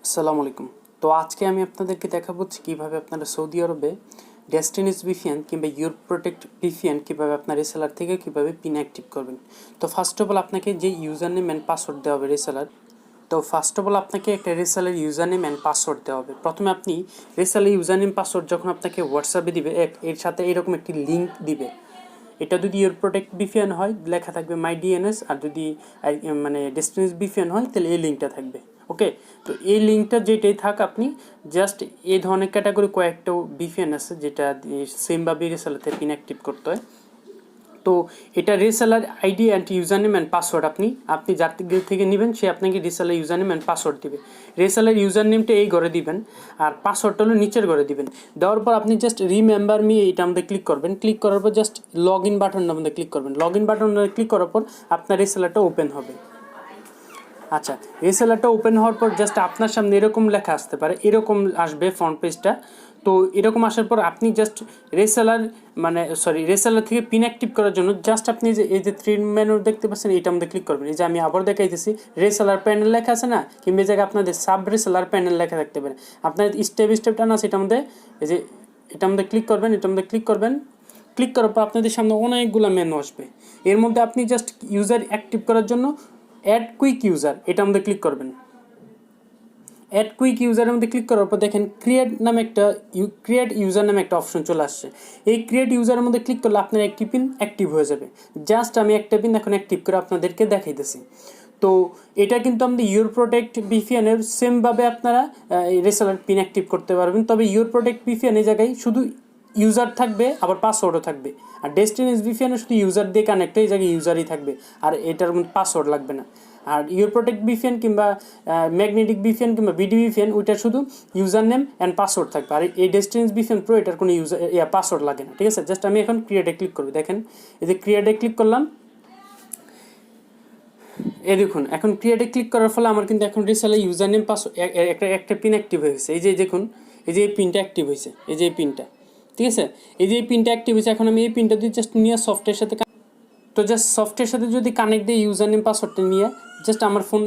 আসসালামু আলাইকুম। তো আজকে আমি আপনাদেরকে দেখাবো কিভাবে আপনারা সৌদি আরবে ডেস্টিনিস ভিপিএন কিংবা ইউরোপ প্রোটেক্ট ভিপিএন কীভাবে আপনার রিসেলার থেকে কীভাবে পিন অ্যাক্টিভ করবেন। তো ফার্স্ট অফ অল আপনাকে যে ইউজার নেম অ্যান্ড পাসওয়ার্ড দেওয়া হবে আপনাকে একটা reseller user name and password দেওয়া হবে। প্রথমে আপনি রিসেলার ইউজার নেম পাসওয়ার্ড যখন আপনাকে হোয়াটসঅ্যাপে দিবে এর সাথে এরকম একটি লিঙ্ক দিবে। এটা যদি ইউরোপ প্রোটেক্ট ভিপিএন হয় লেখা থাকবে মাই ডিএনএস, আর যদি মানে ডেস্টিনিস ভিপিএন হয় তাহলে এই লিঙ্কটা থাকবে। ওকে, তো এই লিঙ্কটা যেটাই থাক আপনি জাস্ট এই ধরনের ক্যাটাগরি কয়েকটা ভিপিএন আছে যেটা সেমভাবে রিসেলার থেকে পিন অ্যাক্টিভ করতে হয়। তো এটা reseller ID and user name and password আপনি যার থেকে নেবেন সে আপনাকে reseller user name and password দেবে। রিসেলার ইউজার নেমটা এই ঘরে দিবেন আর পাসওয়ার্ডটা হলো নিচের ঘরে দিবেন। দেওয়ার পর আপনি জাস্ট রিমেম্বার মি এইটা আমাদের ক্লিক করবেন। ক্লিক করার পর জাস্ট লগ ইন বাটনটা আমাদের ক্লিক করবেন। লগ ইন বাটনটা ক্লিক করার পর আপনার রিসেলারটা ওপেন হবে। আচ্ছা, রিসেলারটা ওপেন হওয়ার পর জাস্ট আপনার সামনে এরকম লেখা আসতে পারে, এরকম আসবে ফ্রন্ট পেজটা। তো এরকম আসার পর আপনি জাস্ট রিসেলার থেকে পিন অ্যাক্টিভ করার জন্য জাস্ট আপনি যে এই যে থ্রি মেনু দেখতে পাচ্ছেন এইটা আমাদের ক্লিক করবেন। এই যে আমি আবার দেখাইতেছি রিসেলার প্যানেল লেখা আছে না, কিংবা এই জায়গায় আপনাদের সাব রিসেলার প্যানেল লেখা থাকতে পারে। আপনার স্টেপটা না সেটা আমাদের এই যে এটা আমাদের ক্লিক করবেন, ক্লিক করার পর আপনাদের সামনে অনেকগুলো মেনু আসবে। এর মধ্যে আপনি জাস্ট ইউজার অ্যাক্টিভ করার জন্য অ্যাড কুইক ইউজার এটা আমাদের ক্লিক করবেন। অ্যাড কুইক ইউজারের মধ্যে ক্লিক করার পর দেখেন ক্রিয়েট ইউজার নামে একটা অপশন চলে আসছে। এই ক্রিয়েট ইউজারের মধ্যে ক্লিক করলে আপনার একটি পিন অ্যাক্টিভ হয়ে যাবে। জাস্ট আমি একটা পিন এখন অ্যাক্টিভ করে আপনাদেরকে দেখাইতেছি। তো এটা কিন্তু আমাদের ইউর প্রোটেক্ট ভিপিএনের সেমভাবে আপনারা রিসেলার পিন অ্যাক্টিভ করতে পারবেন। তবে ইউর প্রোটেক্ট ভিপিএন এই জায়গায় শুধু ইউজার থাকবে, আবার পাসওয়ার্ডও থাকবে। আর ডেস্টিনিস ভিপিএনে শুধু ইউজার দিয়ে কানেক্ট, এই জায়গায় ইউজারই থাকবে, আর এটার মধ্যে পাসওয়ার্ড লাগবে না। আর ইউর প্রোটেক্ট ভিপিএন কিংবা ম্যাগনেটিক ভিপিএন কিংবা বিডি ভিপিএন ওইটা শুধু ইউজার নেম অ্যান্ড পাসওয়ার্ড থাকবে। আর এই ডেস্টিনিস ভিপিএন প্রো এটার কোনো পাসওয়ার্ড লাগে না। ঠিক আছে, জাস্ট আমি এখন ক্রিয়েটে ক্লিক করবো। দেখেন এই যে ক্রিয়েটে ক্লিক করলাম, এই দেখুন এখন ক্রিয়েটে ক্লিক করার ফলে আমার কিন্তু এখন রিসেলার ইউজার নেম পাসওয়ার্ড একটা পিন অ্যাক্টিভ হয়ে গেছে। এই যে দেখুন এই যে এই পিনটা অ্যাক্টিভ হয়েছে, এই যে এই পিনটা, ঠিক আছে, এই যে এই পিনটা অ্যাক্টিভ হয়েছে। এখন আমি এই পিনটা দিয়ে জাস্ট নিয়ে সফটওয়্যারের সাথে সফটওয়্যারের সাথে যদি কানেক্ট দিয়ে ইউজার নেম পাসওয়ার্ডটা নিয়ে জাস্ট আমার ফোন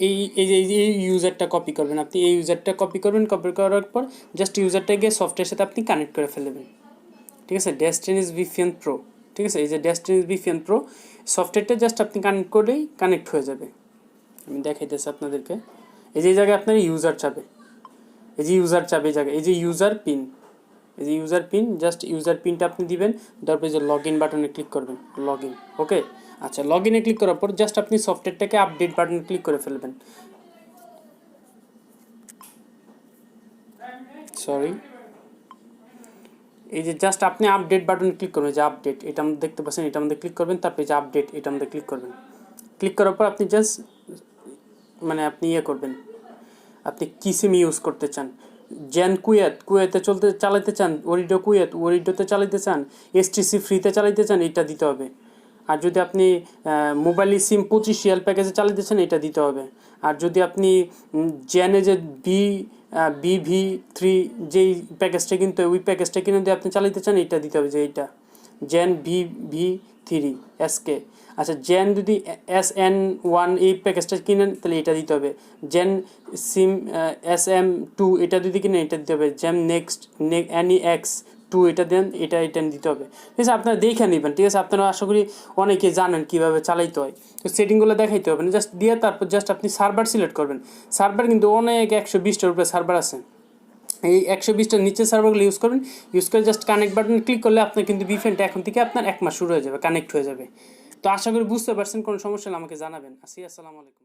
এই ইউজারটা কপি করবেন। আপনি এই ইউজারটা কপি করবেন, কপি করার পর জাস্ট ইউজারটা গিয়ে সফটওয়্যারের সাথে আপনি কানেক্ট করে ফেলবেন। ঠিক আছে, ডেস্টিনিস ভিপিএন প্রো, ঠিক আছে, এই যে ডেস্টিনিস ভিপিএন প্রো সফটওয়্যারটা জাস্ট আপনি কানেক্ট করলেই কানেক্ট হয়ে যাবে। আমি দেখাইতেছি আপনাদেরকে। এই যে জায়গায় আপনার ইউজার চাবে, এই যে ইউজার চাবে, এই জায়গায় এই যে ইউজার পিন, এই যে ইউজার পিন, জাস্ট ইউজার পিনটা আপনি দিবেন। তারপরে যে লগ ইন বাটনে ক্লিক করবেন, লগ ইন। ওকে, আচ্ছা, লগ ইনে ক্লিক করার পর জাস্ট আপনি সফটওয়্যারটাকে আপডেট বাটনে ক্লিক করে ফেলবেন। এই যে জাস্ট আপনি আপডেট বাটনে ক্লিক করবেন, যে আপডেট এটা আমাদের দেখতে পাচ্ছেন, এটা আমাদের ক্লিক করবেন। তারপরে যে আপডেট এটা আমাদের ক্লিক করবেন। ক্লিক করার পর আপনি জাস্ট আপনি করবেন, আপনি কি সিম ইউজ করতে চান। জেন কুয়েতে চালাতে চান, ওরিডোতে চালাতে চান, এসটিসি ফ্রিতে চালাতে চান, এটা দিতে হবে। আর যদি আপনি মোবাইল সিম 25 রিয়াল প্যাকেজে চালাতে চান, এটা দিতে হবে। আর যদি আপনি জেনে যে BV3 যেই প্যাকেজটা কিনতে ওই প্যাকেজটা কিনে দিয়ে আপনি চালাতে চান, এটা দিতে হবে, যে এইটা জেন BV3 SK। আচ্ছা, জেন যদি SN1 এই প্যাকেজটা কিনেন তাহলে এটা দিতে হবে। জেন সিম SM2 এটা যদি কিনেন এটা দিতে হবে। জেন NEX2 এটা দেন, এটা দিতে হবে। ঠিক আছে, আপনারা দেখে নেবেন। ঠিক আছে, আপনারা আশা করি অনেকে জানেন কীভাবে চালাইতে হয়। তো সেটিংগুলো দেখাইতে হবে না, জাস্ট দিয়ে তারপর জাস্ট আপনি সার্ভার সিলেক্ট করবেন। সার্ভার কিন্তু অনেক 120টার উপরে সার্ভার আছে। এই 120টার নিচে সার্ভারগুলো ইউজ করবেন। ইউজ করে জাস্ট কানেক্ট বাটনে ক্লিক করলে আপনার কিন্তু ভিপিএনটা এখন থেকে আপনার 1 মাস শুরু হয়ে যাবে, কানেক্ট হয়ে যাবে। তো আশা করি বুঝতে পারছেন। কোনো সমস্যা হলে আমাকে জানাবেন। আসসালামু আলাইকুম।